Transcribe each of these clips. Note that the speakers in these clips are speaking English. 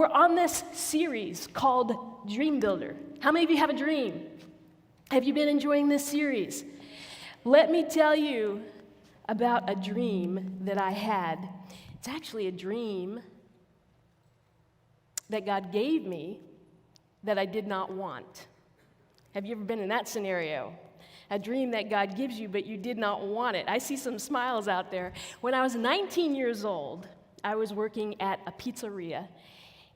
We're on this series called Dream Builder. How many of you have a dream? Have you been enjoying this series? Let me tell you about a dream that I had. It's actually a dream that God gave me that I did not want. Have you ever been in that scenario? A dream that God gives you, but you did not want it. I see some smiles out there. When I was 19 years old, I was working at a pizzeria,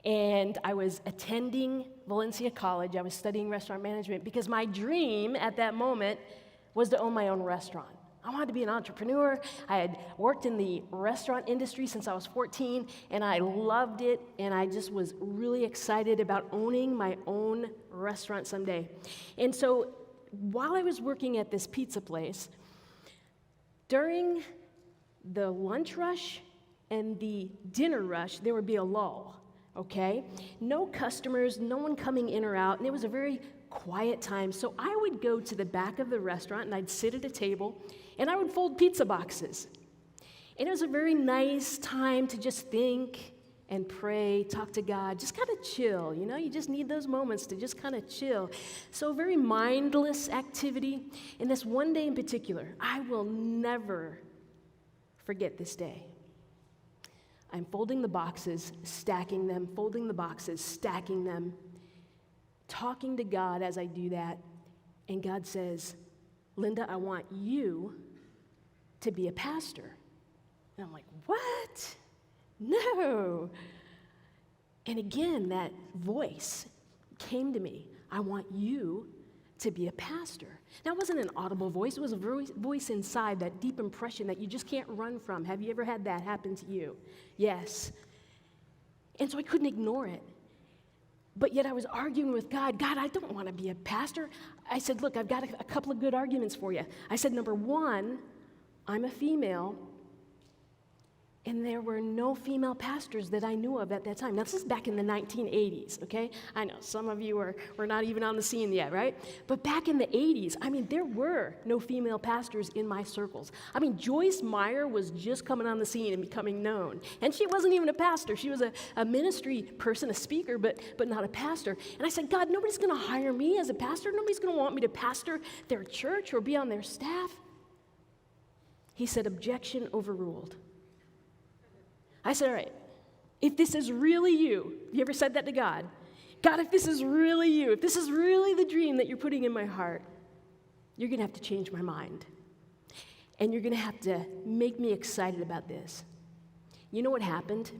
and I was attending Valencia College. I was studying restaurant management because my dream at that moment was to own my own restaurant. I wanted to be an entrepreneur. I had worked in the restaurant industry since I was 14, and I loved it, and I just was really excited about owning my own restaurant someday. And so while I was working at this pizza place, during the lunch rush and the dinner rush, there would be a lull, okay? No customers, no one coming in or out, and it was a very quiet time. So I would go to the back of the restaurant, and I'd sit at a table, and I would fold pizza boxes. And it was a very nice time to just think and pray, talk to God, just kind of chill, you know? You just need those moments to just kind of chill. So a very mindless activity. And this one day in particular, I will never forget this day. I'm folding the boxes, stacking them, folding the boxes, stacking them, talking to God as I do that. And God says, Linda, I want you to be a pastor. And I'm like, what? No. And again, that voice came to me. I want you to be a pastor. Now, it wasn't an audible voice. It was a voice inside, that deep impression that you just can't run from. Have you ever had that happen to you? Yes. And so I couldn't ignore it. But yet I was arguing with God. God, I don't want to be a pastor. I said, look, I've got a couple of good arguments for you. I said, number one, I'm a female, and there were no female pastors that I knew of at that time. Now, this is back in the 1980s, okay? I know some of you were not even on the scene yet, right? But back in the 80s, I mean, there were no female pastors in my circles. I mean, Joyce Meyer was just coming on the scene and becoming known. And she wasn't even a pastor. She was a ministry person, a speaker, but not a pastor. And I said, God, nobody's going to hire me as a pastor. Nobody's going to want me to pastor their church or be on their staff. He said, objection overruled. I said, all right, if this is really you ever said that to God? God, if this is really you, if this is really the dream that you're putting in my heart, you're going to have to change my mind. And you're going to have to make me excited about this. You know what happened?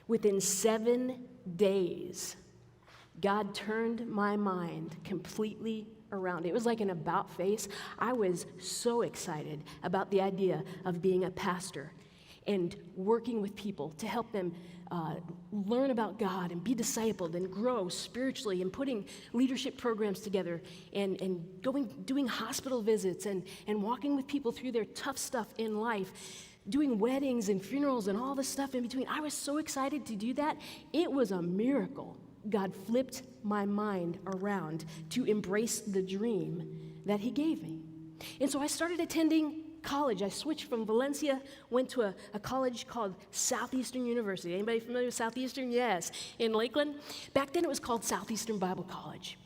Within 7 days, God turned my mind completely around. It was like an about face. I was so excited about the idea of being a pastor and working with people to help them learn about God and be discipled and grow spiritually, and putting leadership programs together and doing hospital visits and walking with people through their tough stuff in life, doing weddings and funerals and all the stuff in between. I was so excited to do that. It was a miracle. God flipped my mind around to embrace the dream that he gave me. And so I started attending college. I switched from Valencia, went to a college called Southeastern University. Anybody familiar with Southeastern? Yes, in Lakeland. Back then it was called Southeastern Bible College.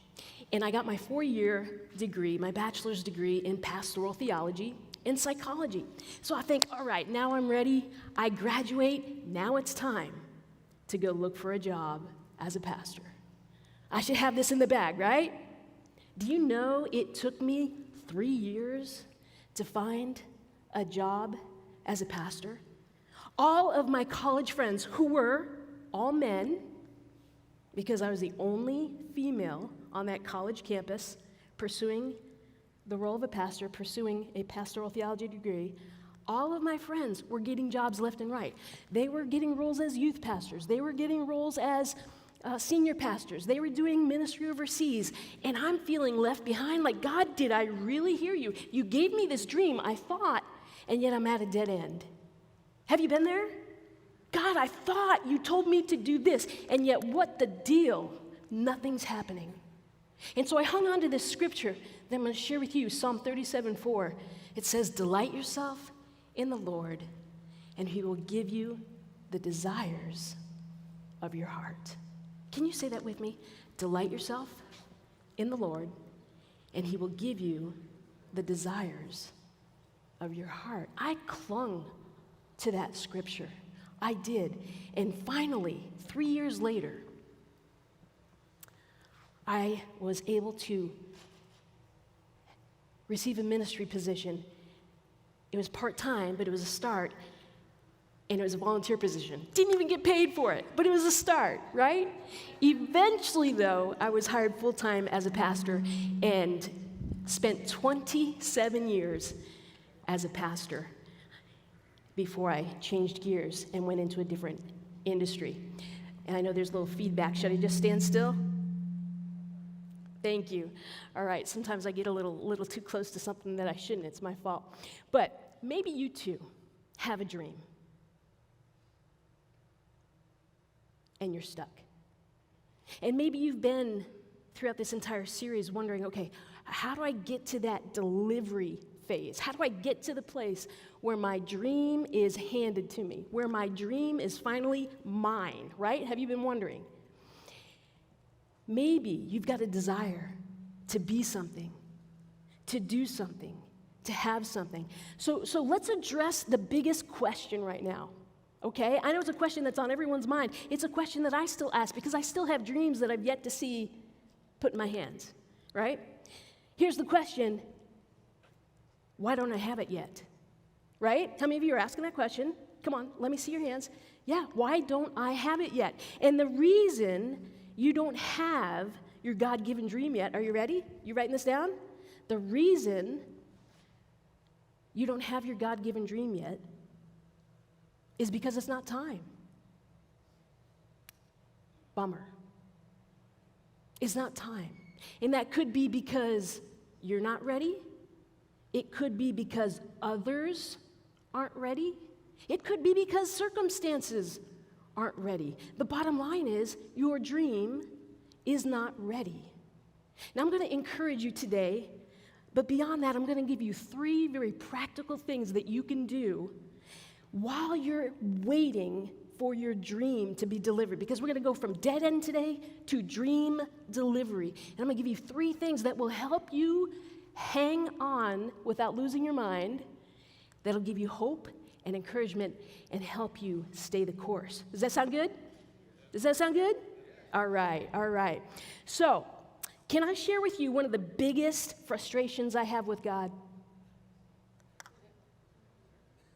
And I got my 4-year degree, my bachelor's degree in pastoral theology and psychology. So I think, all right, now I'm ready. I graduate. Now it's time to go look for a job as a pastor. I should have this in the bag, right? Do you know it took me 3 years to find a job as a pastor? All of my college friends, who were all men, because I was the only female on that college campus pursuing the role of a pastor, pursuing a pastoral theology degree, all of my friends were getting jobs left and right. They were getting roles as youth pastors. They were getting roles as senior pastors. They were doing ministry overseas. And I'm feeling left behind, like, God, did I really hear you? You gave me this dream, I thought, and yet I'm at a dead end. Have you been there? God, I thought you told me to do this, and yet what the deal? Nothing's happening. And so I hung on to this scripture that I'm going to share with you, Psalm 37:4. It says, delight yourself in the Lord, and he will give you the desires of your heart. Can you say that with me? Delight yourself in the Lord, and he will give you the desires of your heart. I clung to that scripture. I did. And finally, 3 years later, I was able to receive a ministry position. It was part-time, but it was a start, and it was a volunteer position. Didn't even get paid for it, but it was a start, right? Eventually, though, I was hired full-time as a pastor and spent 27 years as a pastor before I changed gears and went into a different industry. And I know there's a little feedback. Should I just stand still? Thank you. All right, sometimes I get a little too close to something that I shouldn't. It's my fault. But maybe you too have a dream, and you're stuck. And maybe you've been throughout this entire series wondering, okay, how do I get to that delivery phase? How do I get to the place where my dream is handed to me, where my dream is finally mine, right? Have you been wondering? Maybe you've got a desire to be something, to do something, to have something. So let's address the biggest question right now, okay? I know it's a question that's on everyone's mind. It's a question that I still ask because I still have dreams that I've yet to see put in my hands, right? Here's the question: why don't I have it yet? Right? How many of you are asking that question? Come on, let me see your hands. Yeah, why don't I have it yet? And the reason you don't have your God-given dream yet, are you ready? You writing this down? The reason you don't have your God-given dream yet is because it's not time. Bummer. It's not time. And that could be because you're not ready. It could be because others aren't ready. It could be because circumstances aren't ready. The bottom line is your dream is not ready. Now, I'm going to encourage you today, but beyond that, I'm going to give you 3 very practical things that you can do while you're waiting for your dream to be delivered, because we're going to go from dead end today to dream delivery. And I'm going to give you 3 things that will help you hang on without losing your mind, that'll give you hope and encouragement and help you stay the course. Does that sound good? Does that sound good? All right, all right. So, can I share with you one of the biggest frustrations I have with God?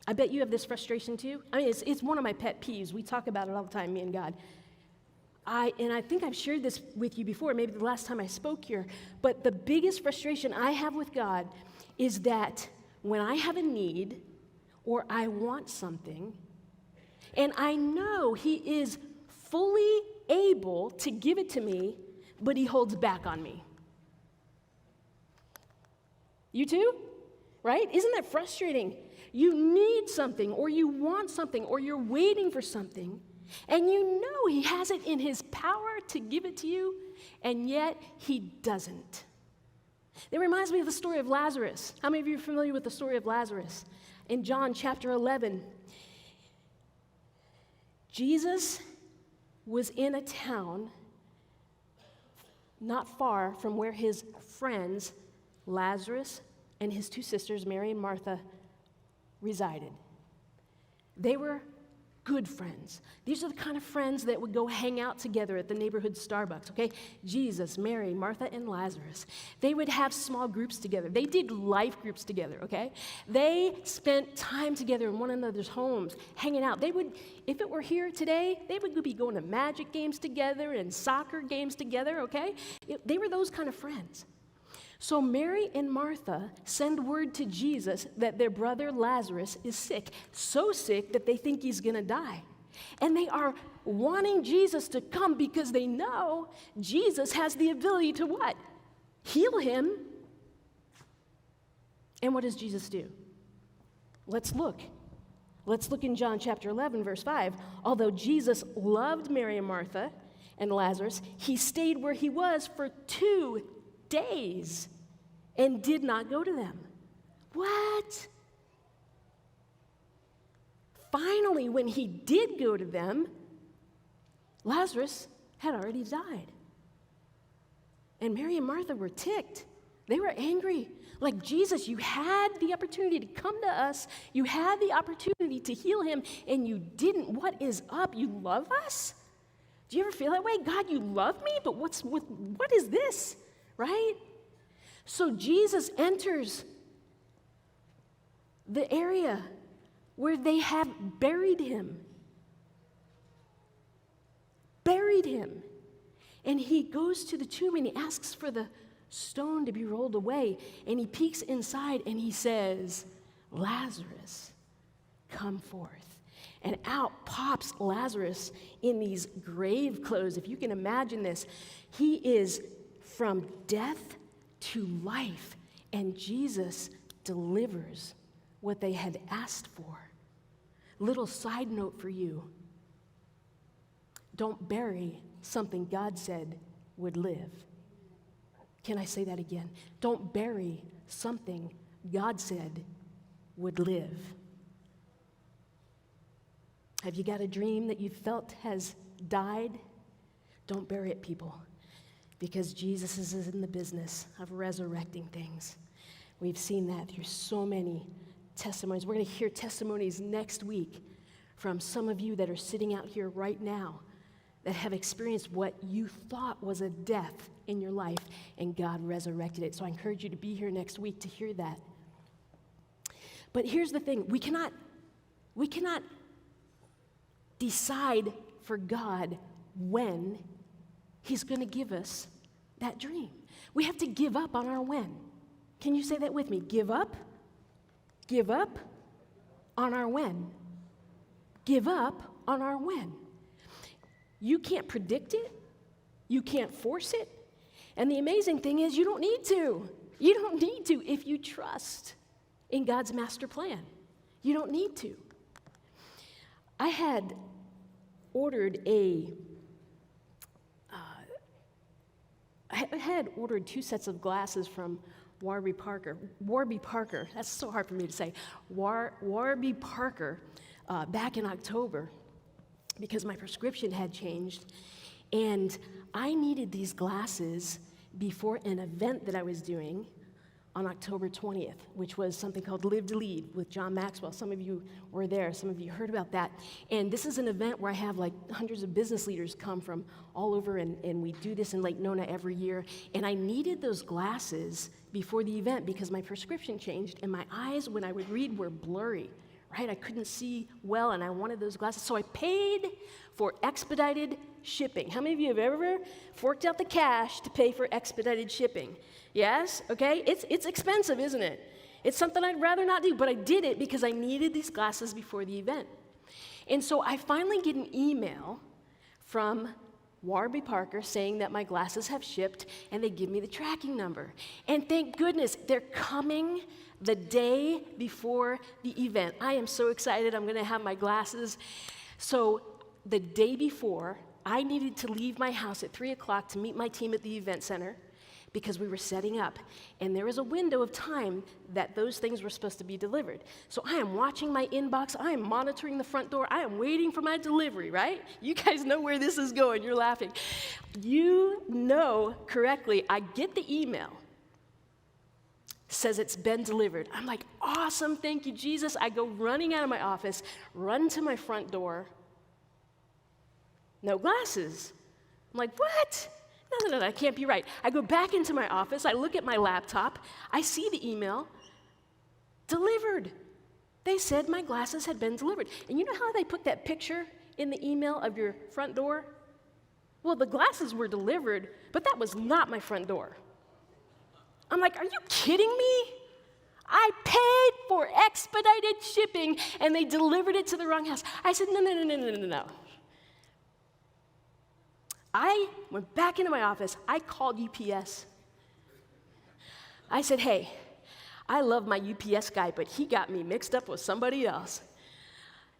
I bet you have this frustration too. I mean, it's one of my pet peeves. We talk about it all the time, me and God. I think I've shared this with you before, maybe the last time I spoke here, but the biggest frustration I have with God is that when I have a need or I want something, and I know He is fully able to give it to me, but He holds back on me. You too? Right? Isn't that frustrating? You need something, or you want something, or you're waiting for something, and you know He has it in His power to give it to you, and yet He doesn't. It reminds me of the story of Lazarus. How many of you are familiar with the story of Lazarus? In John chapter 11, Jesus was in a town not far from where his friends, Lazarus and his 2 sisters, Mary and Martha, resided. They were good friends. These are the kind of friends that would go hang out together at the neighborhood Starbucks, okay? Jesus, Mary, Martha, and Lazarus. They would have small groups together. They did life groups together, okay? They spent time together in one another's homes, hanging out. They would, if it were here today, they would be going to magic games together and soccer games together, okay? They were those kind of friends. So Mary and Martha send word to Jesus that their brother Lazarus is sick, so sick that they think he's going to die. And they are wanting Jesus to come because they know Jesus has the ability to what? Heal him. And what does Jesus do? Let's look. Let's look in John chapter 11, verse 5. Although Jesus loved Mary and Martha and Lazarus, he stayed where he was for 2 days and did not go to them. What? Finally, when he did go to them, Lazarus had already died. And Mary and Martha were ticked. They were angry. Like, Jesus, you had the opportunity to come to us. You had the opportunity to heal him, and you didn't. What is up? You love us? Do you ever feel that way? God, you love me, but what is this, right? So Jesus enters the area where they have buried him. Buried him. And he goes to the tomb and he asks for the stone to be rolled away. And he peeks inside and he says, Lazarus, come forth. And out pops Lazarus in these grave clothes. If you can imagine this, he is from death to life. And Jesus delivers what they had asked for. Little side note for you. Don't bury something God said would live. Can I say that again? Don't bury something God said would live. Have you got a dream that you felt has died? Don't bury it, people, because Jesus is in the business of resurrecting things. We've seen that through so many testimonies. We're going to hear testimonies next week from some of you that are sitting out here right now that have experienced what you thought was a death in your life, and God resurrected it. So I encourage you to be here next week to hear that. But here's the thing. We cannot decide for God when he's going to give us that dream. We have to give up on our when. Can you say that with me? Give up. Give up on our when. Give up on our when. You can't predict it. You can't force it. And the amazing thing is you don't need to. You don't need to if you trust in God's master plan. You don't need to. I had ordered two sets of glasses from Warby Parker. Warby Parker, that's so hard for me to say. Warby Parker back in October, because my prescription had changed, and I needed these glasses before an event that I was doing on October 20th, which was something called Live to Lead with John Maxwell. Some of you were there. Some of you heard about that. And this is an event where I have like hundreds of business leaders come from all over, and we do this in Lake Nona every year. And I needed those glasses before the event because my prescription changed, and my eyes, when I would read, were blurry. Right? I couldn't see well, and I wanted those glasses. So I paid for expedited shipping. How many of you have ever forked out the cash to pay for expedited shipping? Yes? Okay? It's expensive, isn't it? It's something I'd rather not do, but I did it because I needed these glasses before the event. And so I finally get an email from Warby Parker saying that my glasses have shipped, and they give me the tracking number. And thank goodness, they're coming the day before the event. I am so excited. I'm going to have my glasses. So the day before, I needed to leave my house at 3 o'clock to meet my team at the event center because we were setting up. And there was a window of time that those things were supposed to be delivered. So I am watching my inbox. I am monitoring the front door. I am waiting for my delivery, right? You guys know where this is going. You're laughing. You know correctly. I get the email. Says it's been delivered. I'm like, awesome, thank you, Jesus. I go running out of my office, run to my front door. No glasses. I'm like, what? No, that can't be right. I go back into my office. I look at my laptop. I see the email. Delivered. They said my glasses had been delivered. And you know how they put that picture in the email of your front door? Well, the glasses were delivered, but that was not my front door. I'm like, are you kidding me? I paid for expedited shipping, and they delivered it to the wrong house. I said, no. I went back into my office. I called UPS. I said, hey, I love my UPS guy, but he got me mixed up with somebody else.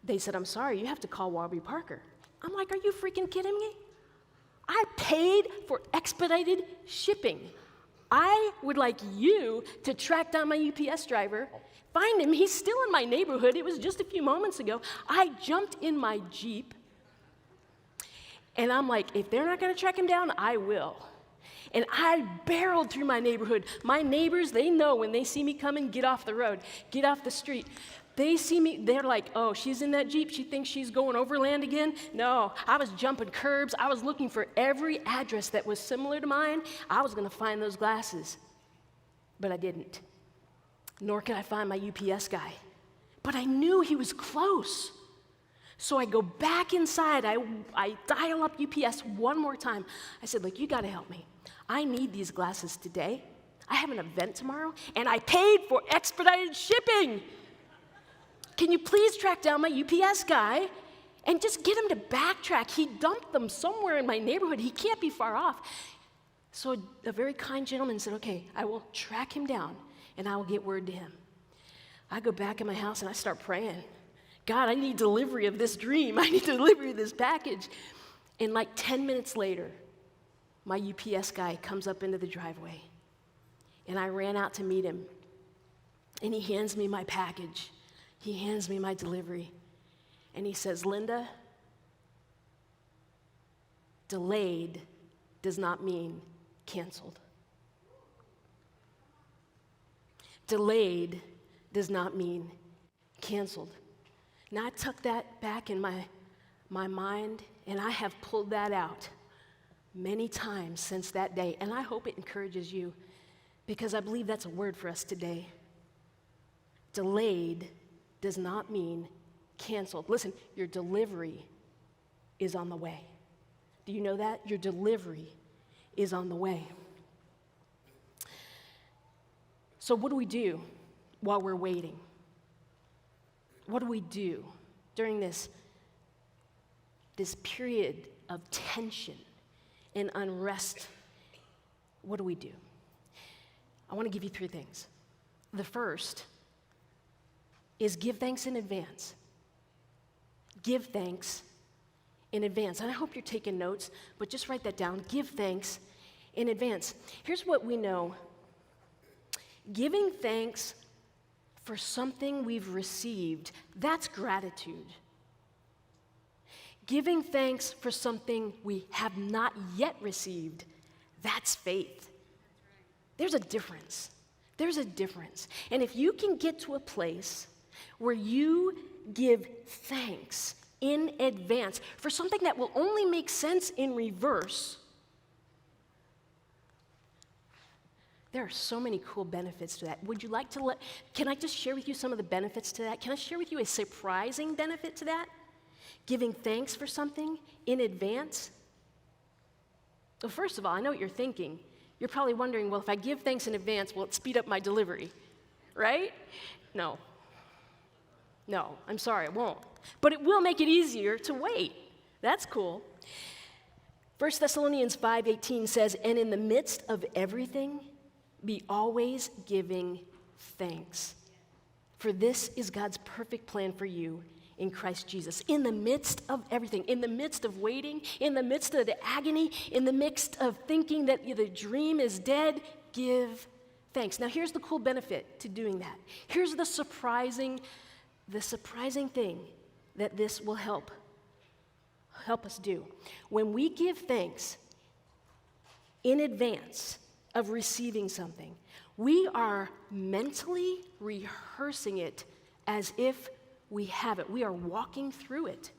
They said, I'm sorry, you have to call Warby Parker. I'm like, are you freaking kidding me? I paid for expedited shipping. I would like you to track down my UPS driver, find him. He's still in my neighborhood. It was just a few moments ago. I jumped in my Jeep, And I'm like, if they're not going to track him down, I will. And I barreled through my neighborhood. My neighbors, they know when they see me coming, get off the road, get off the street. They see me, they're like, oh, she's in that Jeep. She thinks she's going overland again. No, I was jumping curbs. I was looking for every address that was similar to mine. I was going to find those glasses. But I didn't. Nor could I find my UPS guy. But I knew he was close. So I go back inside. I dial up UPS one more time. I said, look, you got to help me. I need these glasses today. I have an event tomorrow, and I paid for expedited shipping. Can you please track down my UPS guy and just get him to backtrack? He dumped them somewhere in my neighborhood. He can't be far off. So a very kind gentleman said, okay, I will track him down, and I will get word to him. I go back in my house, and I start praying. God, I need delivery of this dream. I need delivery of this package. And like 10 minutes later, my UPS guy comes up into the driveway. And I ran out to meet him. And he hands me my package. He hands me my delivery. And he says, Linda, delayed does not mean canceled. Delayed does not mean canceled. Now, I tuck that back in my mind, and I have pulled that out many times since that day, and I hope it encourages you, because I believe that's a word for us today. Delayed does not mean canceled. Listen, your delivery is on the way. Do you know that? Your delivery is on the way. So what do we do while we're waiting? What do we do during this period of tension and unrest? What do we do? I want to give you 3 things. The first is give thanks in advance. Give thanks in advance. And I hope you're taking notes, but just write that down. Give thanks in advance. Here's what we know. Giving thanks for something we've received, that's gratitude. Giving thanks for something we have not yet received, that's faith. There's a difference. There's a difference. And if you can get to a place where you give thanks in advance for something that will only make sense in reverse, there are so many cool benefits to that. Would you like to can I just share with you some of the benefits to that? Can I share with you a surprising benefit to that? Giving thanks for something in advance? Well, first of all, I know what you're thinking. You're probably wondering, well, if I give thanks in advance, will it speed up my delivery? Right? No. No, I'm sorry, it won't. But it will make it easier to wait. That's cool. 1 Thessalonians 5:18 says, and in the midst of everything, be always giving thanks. For this is God's perfect plan for you in Christ Jesus. In the midst of everything, in the midst of waiting, in the midst of the agony, in the midst of thinking that the dream is dead, give thanks. Now here's the cool benefit to doing that. Here's the surprising thing that this will help us do. When we give thanks in advance of receiving something, we are mentally rehearsing it as if we have it. We are walking through it.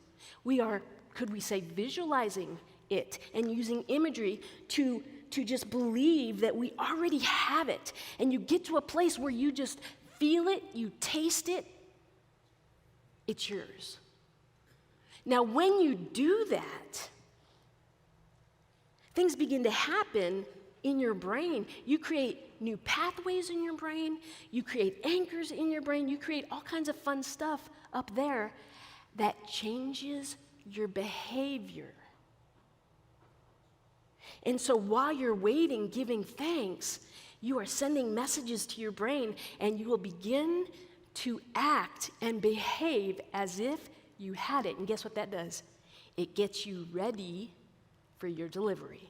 We are, could we say, visualizing it and using imagery to just believe that we already have it. And you get to a place where you just feel it, you taste it, it's yours. Now, when you do that, things begin to happen in your brain. You create new pathways in your brain. You create anchors in your brain. You create all kinds of fun stuff up there that changes your behavior. And so while you're waiting, giving thanks, you are sending messages to your brain, and you will begin to act and behave as if you had it. And guess what that does? It gets you ready for your delivery.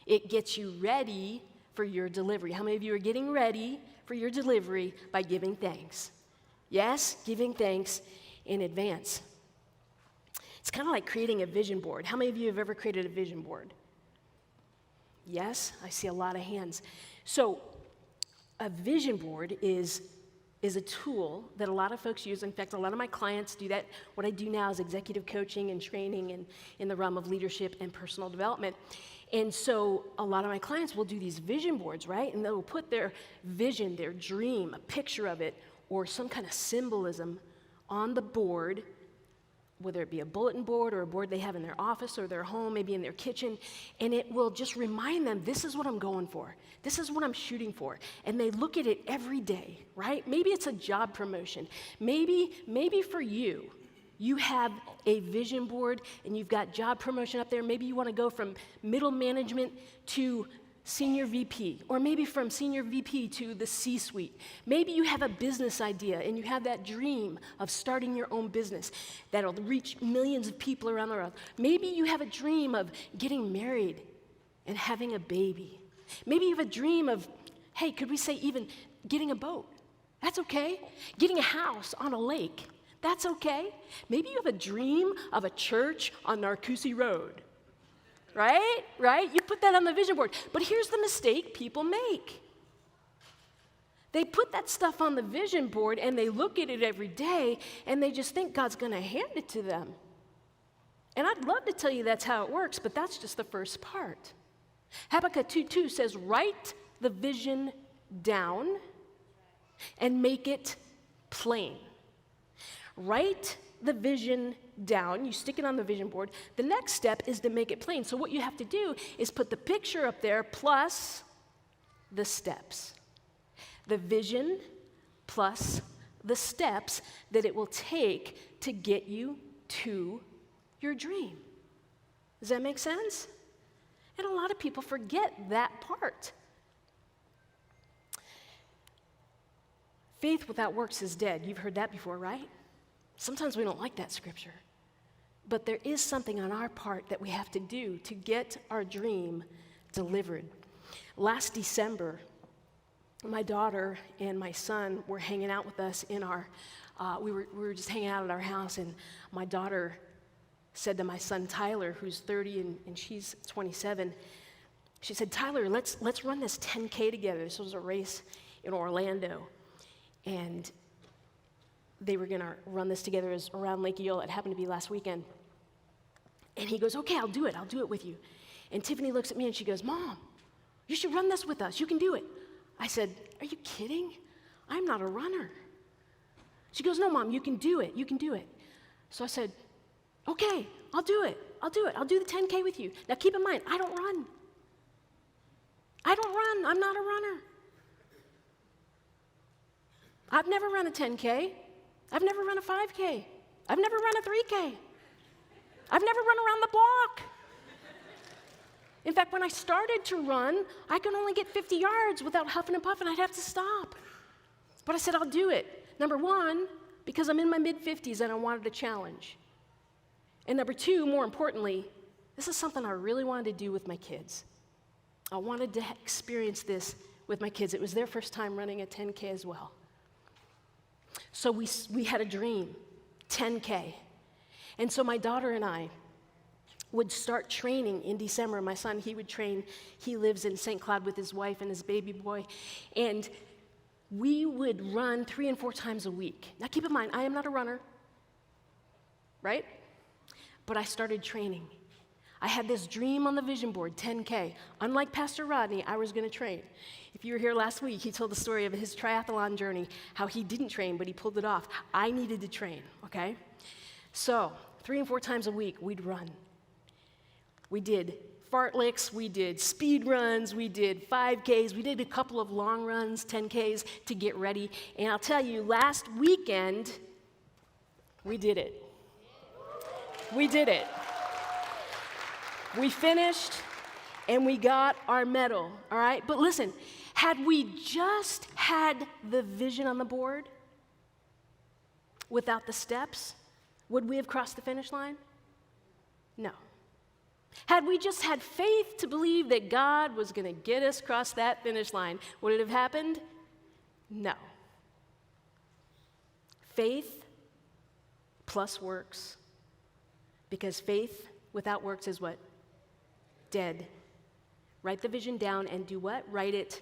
It gets you ready for your delivery. How many of you are getting ready for your delivery by giving thanks? Yes, giving thanks in advance. It's kind of like creating a vision board. How many of you have ever created a vision board? Yes, I see a lot of hands. So a vision board is a tool that a lot of folks use. In fact, a lot of my clients do that. What I do now is executive coaching and training in the realm of leadership and personal development. And so a lot of my clients will do these vision boards, right? And they'll put their vision, their dream, a picture of it, or some kind of symbolism on the board, whether it be a bulletin board or a board they have in their office or their home, maybe in their kitchen, and it will just remind them, this is what I'm going for. This is what I'm shooting for. And they look at it every day, right? Maybe it's a job promotion. Maybe for you, you have a vision board and you've got job promotion up there. Maybe you want to go from middle management to senior VP, or maybe from senior VP to the C-suite. Maybe you have a business idea and you have that dream of starting your own business that'll reach millions of people around the world. Maybe you have a dream of getting married and having a baby. Maybe you have a dream of, hey, could we say even getting a boat? That's okay. Getting a house on a lake. That's okay. Maybe you have a dream of a church on Narcoossee Road. Right? You put that on the vision board. But here's the mistake people make. They put that stuff on the vision board and they look at it every day and they just think God's going to hand it to them. And I'd love to tell you that's how it works, but that's just the first part. Habakkuk 2:2 says, write the vision down and make it plain. Write the vision down, you stick it on the vision board. The next step is to make it plain. So what you have to do is put the picture up there plus the steps. The vision plus the steps that it will take to get you to your dream. Does that make sense? And a lot of people forget that part. Faith without works is dead. You've heard that before, right? Sometimes we don't like that scripture. But there is something on our part that we have to do to get our dream delivered. Last December, my daughter and my son were hanging out with us in our, we were just hanging out at our house, and my daughter said to my son Tyler, who's 30 and she's 27, she said, Tyler, let's run this 10K together. This was a race in Orlando. And they were going to run this together as around Lake Eola. It happened to be last weekend. And he goes, okay, I'll do it with you. And Tiffany looks at me and she goes, Mom, you should run this with us. You can do it. I said, are you kidding? I'm not a runner. She goes, no, Mom, you can do it. You can do it. So I said, okay, I'll do it. I'll do the 10K with you. Now keep in mind, I don't run. I'm not a runner. I've never run a 10K. I've never run a 5K. I've never run a 3K. I've never run around the block. In fact, when I started to run, I could only get 50 yards without huffing and puffing. I'd have to stop. But I said, I'll do it. Number one, because I'm in my mid-50s and I wanted a challenge. And number two, more importantly, this is something I really wanted to do with my kids. I wanted to experience this with my kids. It was their first time running a 10K as well. So we had a dream, 10K. And so my daughter and I would start training in December. My son, he would train. He lives in St. Cloud with his wife and his baby boy. And we would run 3 and 4 times a week. Now keep in mind, I am not a runner, right? But I started training. I had this dream on the vision board, 10K. Unlike Pastor Rodney, I was going to train. If you were here last week, he told the story of his triathlon journey, how he didn't train, but he pulled it off. I needed to train, okay? So 3 and 4 times a week, we'd run. We did fartleks, we did speed runs, we did 5Ks, we did a couple of long runs, 10Ks, to get ready. And I'll tell you, last weekend, we did it. We did it. We finished, and we got our medal, all right? But listen, had we just had the vision on the board without the steps, would we have crossed the finish line? No. Had we just had faith to believe that God was going to get us across that finish line, would it have happened? No. Faith plus works Because faith without works is what? Dead. Write the vision down and do what? Write it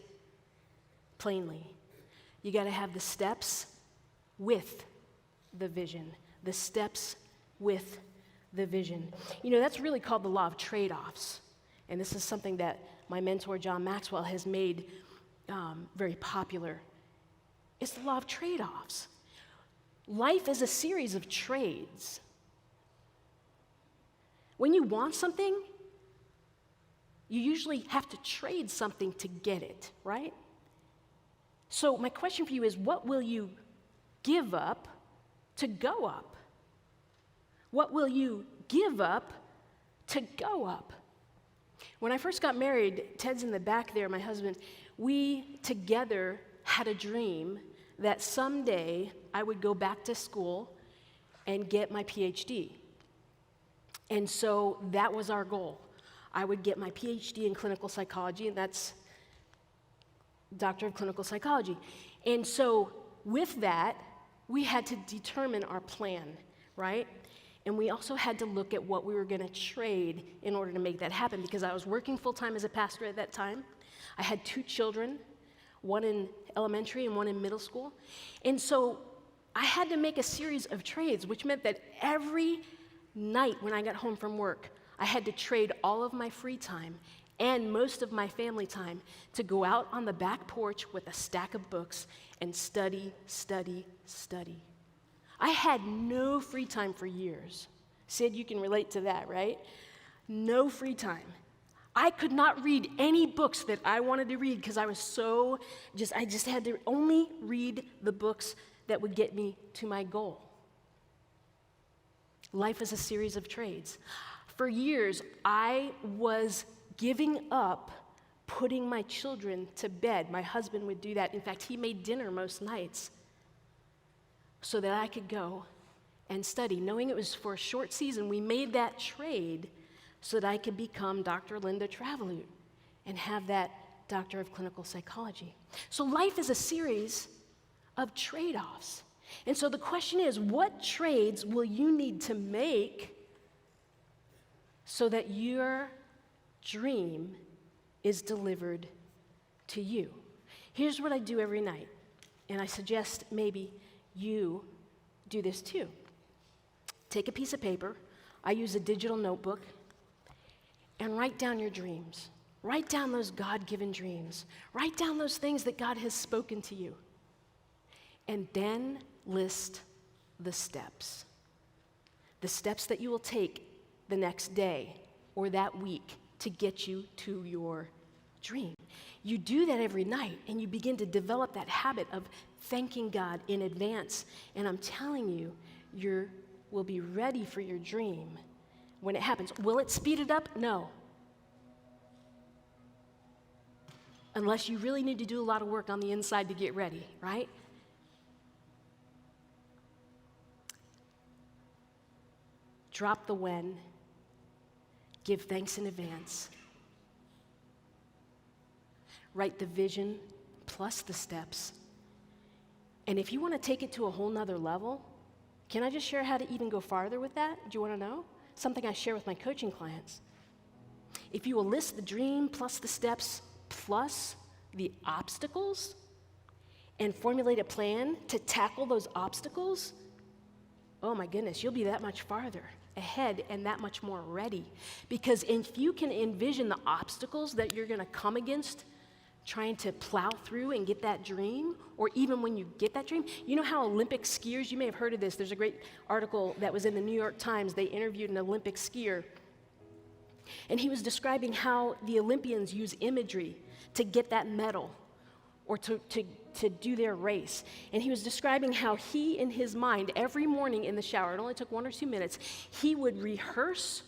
plainly. You got to have the steps with the vision. The steps with the vision. You know, that's really called the law of tradeoffs. And this is something that my mentor, John Maxwell, has made very popular. It's the law of tradeoffs. Life is a series of trades. When you want something, you usually have to trade something to get it, right? So my question for you is, what will you give up to go up? What will you give up to go up? When I first got married, Ted's in the back there, my husband, we together had a dream that someday I would go back to school and get my PhD. And so that was our goal. I would get my PhD in clinical psychology, and that's Doctor of Clinical Psychology. And so with that, we had to determine our plan, right? And we also had to look at what we were going to trade in order to make that happen, because I was working full-time as a pastor at that time. I had 2 children, one in elementary and one in middle school. And so I had to make a series of trades, which meant that every night when I got home from work, I had to trade all of my free time and most of my family time to go out on the back porch with a stack of books and study, study, study. I had no free time for years. Sid, you can relate to that, right? No free time. I could not read any books that I wanted to read because I was I just had to only read the books that would get me to my goal. Life is a series of trades. For years, I was giving up putting my children to bed. My husband would do that. In fact, he made dinner most nights so that I could go and study. Knowing it was for a short season, we made that trade so that I could become Dr. Linda Travelute and have that Doctor of Clinical Psychology. So life is a series of trade-offs. And so the question is, what trades will you need to make so that your dream is delivered to you? Here's what I do every night, and I suggest maybe you do this too. Take a piece of paper. I use a digital notebook, and write down your dreams. Write down those God-given dreams. Write down those things that God has spoken to you. And then list the steps. The steps that you will take the next day or that week to get you to your dream. You do that every night, and you begin to develop that habit of thanking God in advance. And I'm telling you, you will be ready for your dream when it happens. Will it speed it up? No. Unless you really need to do a lot of work on the inside to get ready, right? Drop the when. Give thanks in advance. Write the vision plus the steps. And if you want to take it to a whole nother level, can I just share how to even go farther with that? Do you want to know? Something I share with my coaching clients. If you will list the dream plus the steps plus the obstacles and formulate a plan to tackle those obstacles, oh my goodness, you'll be that much farther ahead and that much more ready. Because if you can envision the obstacles that you're going to come against trying to plow through and get that dream, or even when you get that dream, you know how Olympic skiers, you may have heard of this, there's a great article that was in the New York Times, they interviewed an Olympic skier, and he was describing how the Olympians use imagery to get that medal or to do their race. And he was describing how he, in his mind, every morning in the shower, it only took 1 or 2 minutes, he would rehearse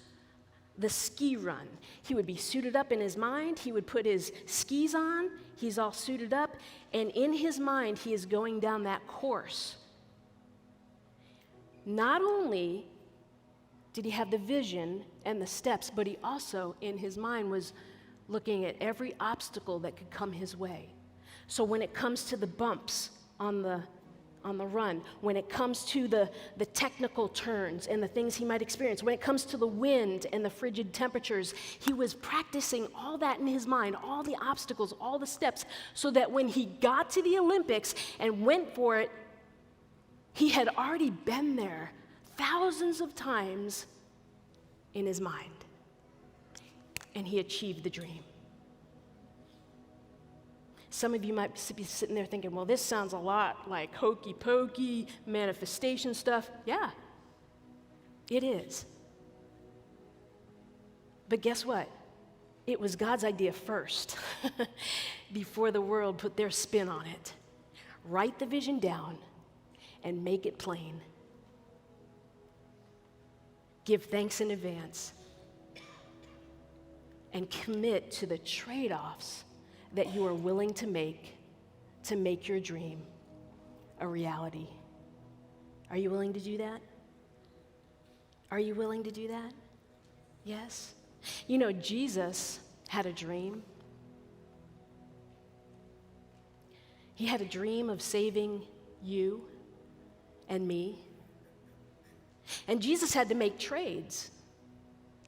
the ski run. He would be suited up in his mind. He would put his skis on. He's all suited up. And in his mind, he is going down that course. Not only did he have the vision and the steps, but he also, in his mind, was looking at every obstacle that could come his way. So when it comes to the bumps on the on the run, when it comes to the technical turns and the things he might experience, when it comes to the wind and the frigid temperatures, he was practicing all that in his mind, all the obstacles, all the steps, so that when he got to the Olympics and went for it, he had already been there thousands of times in his mind, and he achieved the dream. Some of you might be sitting there thinking, well, this sounds a lot like hokey pokey, manifestation stuff. Yeah, it is. But guess what? It was God's idea first, before the world put their spin on it. Write the vision down and make it plain. Give thanks in advance and commit to the trade-offs that you are willing to make your dream a reality. Are you willing to do that? Are you willing to do that? Yes? You know, Jesus had a dream. He had a dream of saving you and me. And Jesus had to make trades.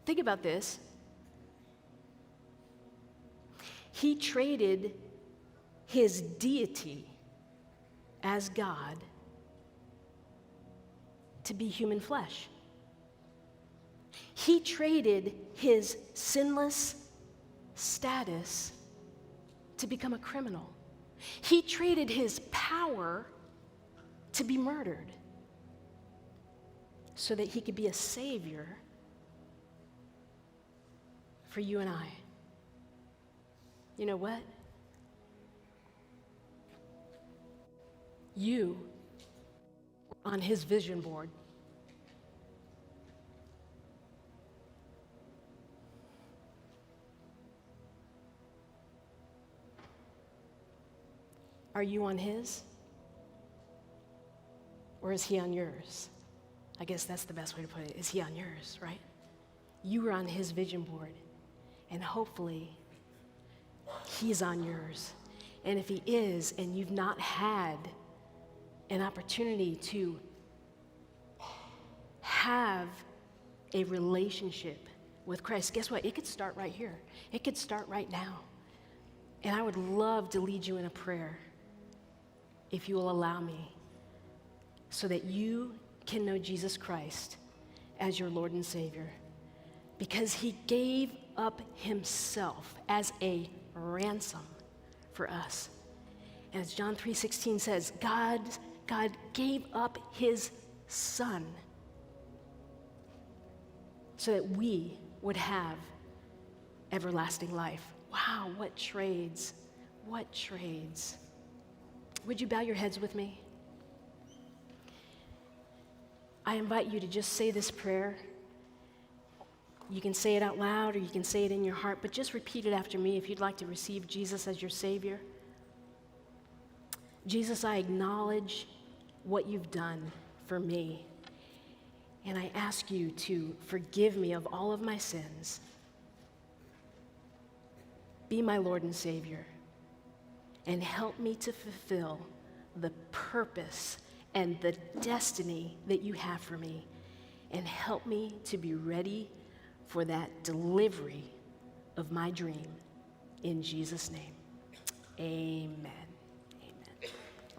Think about this. He traded his deity as God to be human flesh. He traded his sinless status to become a criminal. He traded his power to be murdered so that he could be a savior for you and I. You know what? You were on his vision board. Are you on his? Or is he on yours? I guess that's the best way to put it. Is he on yours, right? You were on his vision board, and hopefully he's on yours. And if he is, and you've not had an opportunity to have a relationship with Christ, guess what? It could start right here. It could start right now. And I would love to lead you in a prayer, if you will allow me, so that you can know Jesus Christ as your Lord and Savior. Because he gave up himself as a ransom for us. And as John 3:16 says, God gave up his son so that we would have everlasting life. Wow, what trades, what trades. Would you bow your heads with me? I invite you to just say this prayer. You can say it out loud or you can say it in your heart, but just repeat it after me if you'd like to receive Jesus as your Savior. Jesus, I acknowledge what you've done for me, and I ask you to forgive me of all of my sins. Be my Lord and Savior, and help me to fulfill the purpose and the destiny that you have for me, and help me to be ready for that delivery of my dream. In Jesus' name, amen.